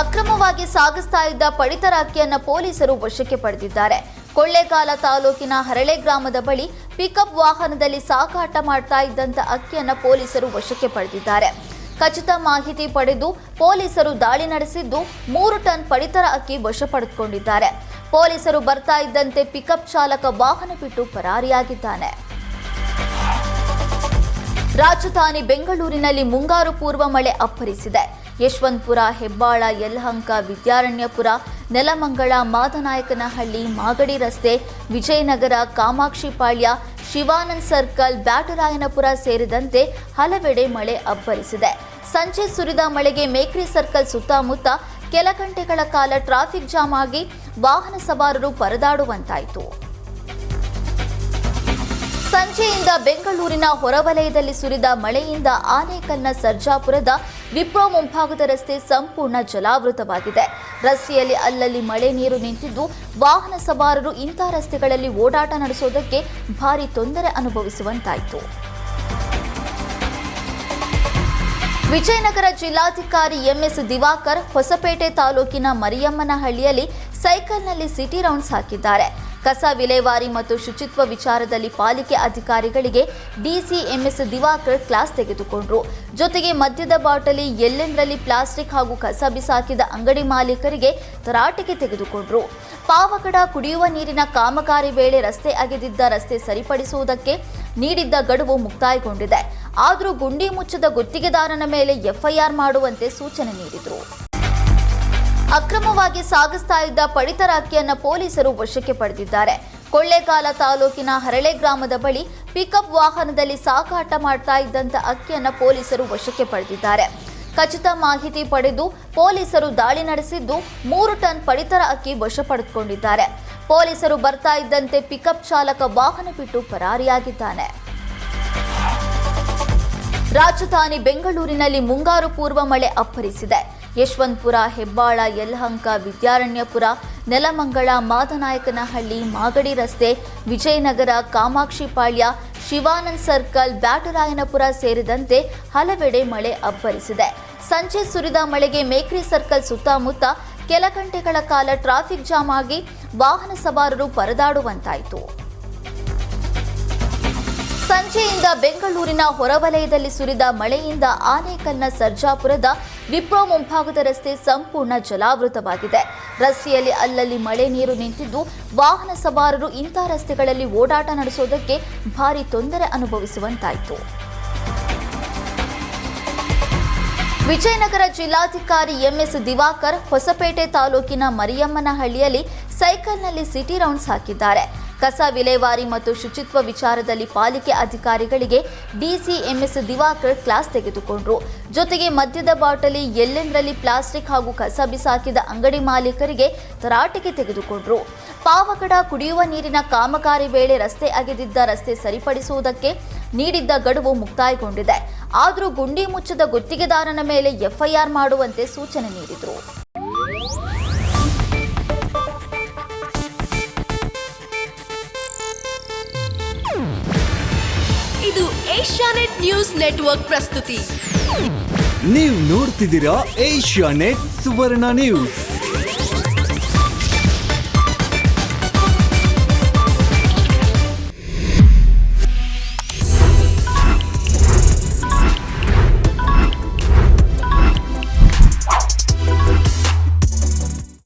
ಅಕ್ರಮವಾಗಿ ಸಾಗಿಸ್ತಾ ಇದ್ದ ಪಡಿತರ ಅಕ್ಕಿಯನ್ನು ಪೊಲೀಸರು ವಶಕ್ಕೆ ಪಡೆದಿದ್ದಾರೆ. ಕೊಳ್ಳೇಗಾಲ ತಾಲೂಕಿನ ಹರಳೆ ಗ್ರಾಮದ ಬಳಿ ಪಿಕಪ್ ವಾಹನದಲ್ಲಿ ಸಾಗಾಟ ಮಾಡ್ತಾ ಇದ್ದಂತ ಅಕ್ಕಿಯನ್ನು ಪೊಲೀಸರು ವಶಕ್ಕೆ ಪಡೆದಿದ್ದಾರೆ. ಖಚಿತ ಮಾಹಿತಿ ಪಡೆದು ಪೊಲೀಸರು ದಾಳಿ ನಡೆಸಿದ್ದು 3 ಟನ್ ಪಡಿತರ ಅಕ್ಕಿ ವಶಪಡಿಸಿಕೊಂಡಿದ್ದಾರೆ. ಪೊಲೀಸರು ಬರ್ತಾ ಇದ್ದಂತೆ ಪಿಕಪ್ ಚಾಲಕ ವಾಹನ ಬಿಟ್ಟು ಪರಾರಿಯಾಗಿದ್ದಾನೆ. ರಾಜಧಾನಿ ಬೆಂಗಳೂರಿನಲ್ಲಿ ಮುಂಗಾರು ಪೂರ್ವ ಮಳೆ ಅಪ್ಪರಿಸಿದೆ. ಯಶವಂತಪುರ, ಹೆಬ್ಬಾಳ, ಯಲಹಂಕ, ವಿದ್ಯಾರಣ್ಯಪುರ, ನೆಲಮಂಗಲ, ಮಾದನಾಯಕನಹಳ್ಳಿ, ಮಾಗಡಿ ರಸ್ತೆ, ವಿಜಯನಗರ, ಕಾಮಾಕ್ಷಿಪಾಳ್ಯ, ಶಿವಾನಂದ್ ಸರ್ಕಲ್, ಬ್ಯಾಟರಾಯನಪುರ ಸೇರಿದಂತೆ ಹಲವೆಡೆ ಮಳೆ ಅಬ್ಬರಿಸಿದೆ. ಸಂಜೆ ಸುರಿದ ಮಳೆಗೆ ಮೇಕ್ರಿ ಸರ್ಕಲ್ ಸುತ್ತಮುತ್ತ ಕೆಲ ಗಂಟೆಗಳ ಕಾಲ ಟ್ರಾಫಿಕ್ ಜಾಮ್ ಆಗಿ ವಾಹನ ಸವಾರರು ಪರದಾಡುವಂತಾಯಿತು. ಸಂಜೆಯಿಂದ ಬೆಂಗಳೂರಿನ ಹೊರವಲಯದಲ್ಲಿ ಸುರಿದ ಮಳೆಯಿಂದ ಆನೇಕಲ್ನ ಸರ್ಜಾಪುರದ ವಿಪ್ರೋ ಮುಂಭಾಗದ ರಸ್ತೆ ಸಂಪೂರ್ಣ ಜಲಾವೃತವಾಗಿದೆ. ರಸ್ತೆಯಲ್ಲಿ ಅಲ್ಲಲ್ಲಿ ಮಳೆ ನೀರು ನಿಂತಿದ್ದು ವಾಹನ ಸವಾರರು ಇಂಥ ರಸ್ತೆಗಳಲ್ಲಿ ಓಡಾಟ ನಡೆಸೋದಕ್ಕೆ ಭಾರಿ ತೊಂದರೆ ಅನುಭವಿಸುವಂತಾಯಿತು. ವಿಜಯನಗರ ಜಿಲ್ಲಾಧಿಕಾರಿ ಎಂಎಸ್ ದಿವಾಕರ್ ಹೊಸಪೇಟೆ ತಾಲೂಕಿನ ಮರಿಯಮ್ಮನಹಳ್ಳಿಯಲ್ಲಿ ಸೈಕಲ್ನಲ್ಲಿ ಸಿಟಿ ರೌಂಡ್ಸ್ ಹಾಕಿದ್ದಾರೆ. ಕಸ ವಿಲೇವಾರಿ ಮತ್ತು ಶುಚಿತ್ವ ವಿಚಾರದಲ್ಲಿ ಪಾಲಿಕೆ ಅಧಿಕಾರಿಗಳಿಗೆ ಡಿಸಿ ಎಂಎಸ್ ದಿವಾಕರ್ ಕ್ಲಾಸ್ ತೆಗೆದುಕೊಂಡರು. ಜೊತೆಗೆ ಮದ್ಯದ ಬಾಟಲಿ ಎಲ್ಲೆಂದರಲ್ಲಿ ಪ್ಲಾಸ್ಟಿಕ್ ಹಾಗೂ ಕಸ ಬಿಸಾಕಿದ ಅಂಗಡಿ ಮಾಲೀಕರಿಗೆ ತರಾಟೆಗೆ ತೆಗೆದುಕೊಂಡರು. ಪಾವಗಡ ಕುಡಿಯುವ ನೀರಿನ ಕಾಮಗಾರಿ ವೇಳೆ ರಸ್ತೆ ಅಗೆದಿದ್ದ ರಸ್ತೆ ಸರಿಪಡಿಸುವುದಕ್ಕೆ ನೀಡಿದ್ದ ಗಡುವು ಮುಕ್ತಾಯಗೊಂಡಿದೆ. ಆದರೂ ಗುಂಡಿ ಮುಚ್ಚದ ಗುತ್ತಿಗೆದಾರನ ಮೇಲೆ ಎಫ್ಐಆರ್ ಮಾಡುವಂತೆ ಸೂಚನೆ ನೀಡಿದರು. ಅಕ್ರಮವಾಗಿ ಸಾಗಿಸ್ತಾ ಇದ್ದ ಪಡಿತರ ಅಕ್ಕಿಯನ್ನು ಪೊಲೀಸರು ವಶಕ್ಕೆ ಪಡೆದಿದ್ದಾರೆ. ಕೊಳ್ಳೇಗಾಲ ತಾಲೂಕಿನ ಹರಳೆ ಗ್ರಾಮದ ಬಳಿ ಪಿಕಪ್ ವಾಹನದಲ್ಲಿ ಸಾಗಾಟ ಮಾಡ್ತಾ ಇದ್ದಂತ ಅಕ್ಕಿಯನ್ನು ಪೊಲೀಸರು ವಶಕ್ಕೆ ಪಡೆದಿದ್ದಾರೆ. ಖಚಿತ ಮಾಹಿತಿ ಪಡೆದು ಪೊಲೀಸರು ದಾಳಿ ನಡೆಸಿದ್ದು 3 ಟನ್ ಪಡಿತರ ಅಕ್ಕಿ ವಶಪಡಿಸಿಕೊಂಡಿದ್ದಾರೆ. ಪೊಲೀಸರು ಬರ್ತಾ ಇದ್ದಂತೆ ಪಿಕಪ್ ಚಾಲಕ ವಾಹನ ಬಿಟ್ಟು ಪರಾರಿಯಾಗಿದ್ದಾನೆ. ರಾಜಧಾನಿ ಬೆಂಗಳೂರಿನಲ್ಲಿ ಮುಂಗಾರು ಪೂರ್ವ ಮಳೆ ಅಪ್ಪರಿಸಿದೆ. ಯಶವಂತಪುರ, ಹೆಬ್ಬಾಳ, ಯಲಹಂಕ, ವಿದ್ಯಾರಣ್ಯಪುರ, ನೆಲಮಂಗಲ, ಮಾದನಾಯಕನಹಳ್ಳಿ, ಮಾಗಡಿ ರಸ್ತೆ, ವಿಜಯನಗರ, ಕಾಮಾಕ್ಷಿಪಾಳ್ಯ, ಶಿವಾನಂದ್ ಸರ್ಕಲ್, ಬ್ಯಾಟರಾಯನಪುರ ಸೇರಿದಂತೆ ಹಲವೆಡೆ ಮಳೆ ಅಬ್ಬರಿಸಿದೆ. ಸಂಜೆ ಸುರಿದ ಮಳೆಗೆ ಮೇಕ್ರಿ ಸರ್ಕಲ್ ಸುತ್ತಮುತ್ತ ಕೆಲ ಗಂಟೆಗಳ ಕಾಲ ಟ್ರಾಫಿಕ್ ಜಾಮ್ ಆಗಿ ವಾಹನ ಸವಾರರು ಪರದಾಡುವಂತಾಯಿತು. ಸಂಜೆಯಿಂದ ಬೆಂಗಳೂರಿನ ಹೊರವಲಯದಲ್ಲಿ ಸುರಿದ ಮಳೆಯಿಂದ ಆನೇಕಲ್ನ ಸರ್ಜಾಪುರದ ವಿಪ್ರೋ ಮುಂಭಾಗದ ರಸ್ತೆ ಸಂಪೂರ್ಣ ಜಲಾವೃತವಾಗಿದೆ. ರಸ್ತೆಯಲ್ಲಿ ಅಲ್ಲಲ್ಲಿ ಮಳೆ ನೀರು ನಿಂತಿದ್ದು ವಾಹನ ಸವಾರರು ಇಂಥ ರಸ್ತೆಗಳಲ್ಲಿ ಓಡಾಟ ನಡೆಸೋದಕ್ಕೆ ಭಾರಿ ತೊಂದರೆ ಅನುಭವಿಸುವಂತಾಯಿತು. ವಿಜಯನಗರ ಜಿಲ್ಲಾಧಿಕಾರಿ ಎಂಎಸ್ ದಿವಾಕರ್ ಹೊಸಪೇಟೆ ತಾಲೂಕಿನ ಮರಿಯಮ್ಮನಹಳ್ಳಿಯಲ್ಲಿ ಸೈಕಲ್ನಲ್ಲಿ ಸಿಟಿ ರೌಂಡ್ಸ್ ಹಾಕಿದ್ದಾರೆ. ಕಸ ವಿಲೇವಾರಿ ಮತ್ತು ಶುಚಿತ್ವ ವಿಚಾರದಲ್ಲಿ ಪಾಲಿಕೆ ಅಧಿಕಾರಿಗಳಿಗೆ ಡಿಸಿ ಎಂಎಸ್ ದಿವಾಕರ್ ಕ್ಲಾಸ್ ತೆಗೆದುಕೊಂಡರು. ಜೊತೆಗೆ ಮದ್ಯದ ಬಾಟಲಿ ಎಲ್ಲೆಂದರಲ್ಲಿ ಪ್ಲಾಸ್ಟಿಕ್ ಹಾಗೂ ಕಸ ಬಿಸಾಕಿದ ಅಂಗಡಿ ಮಾಲೀಕರಿಗೆ ತರಾಟೆಗೆ ತೆಗೆದುಕೊಂಡರು. ಪಾವಗಡ ಕುಡಿಯುವ ನೀರಿನ ಕಾಮಗಾರಿ ವೇಳೆ ರಸ್ತೆ ಅಗೆದಿದ್ದ ರಸ್ತೆ ಸರಿಪಡಿಸುವುದಕ್ಕೆ ನೀಡಿದ್ದ ಗಡುವು ಮುಕ್ತಾಯಗೊಂಡಿದೆ. ಆದರೂ ಗುಂಡಿ ಮುಚ್ಚದ ಗುತ್ತಿಗೆದಾರನ ಮೇಲೆ ಎಫ್ಐಆರ್ ಮಾಡುವಂತೆ ಸೂಚನೆ ನೀಡಿದರು. ಇದು ಏಷ್ಯಾನೆಟ್ ನ್ಯೂಸ್ ನೆಟ್ವರ್ಕ್ ಪ್ರಸ್ತುತಿ. ನೀವು ನೋಡ್ತಿದ್ದೀರಾ ಏಷ್ಯಾನೆಟ್ ಸುವರ್ಣ ನ್ಯೂಸ್.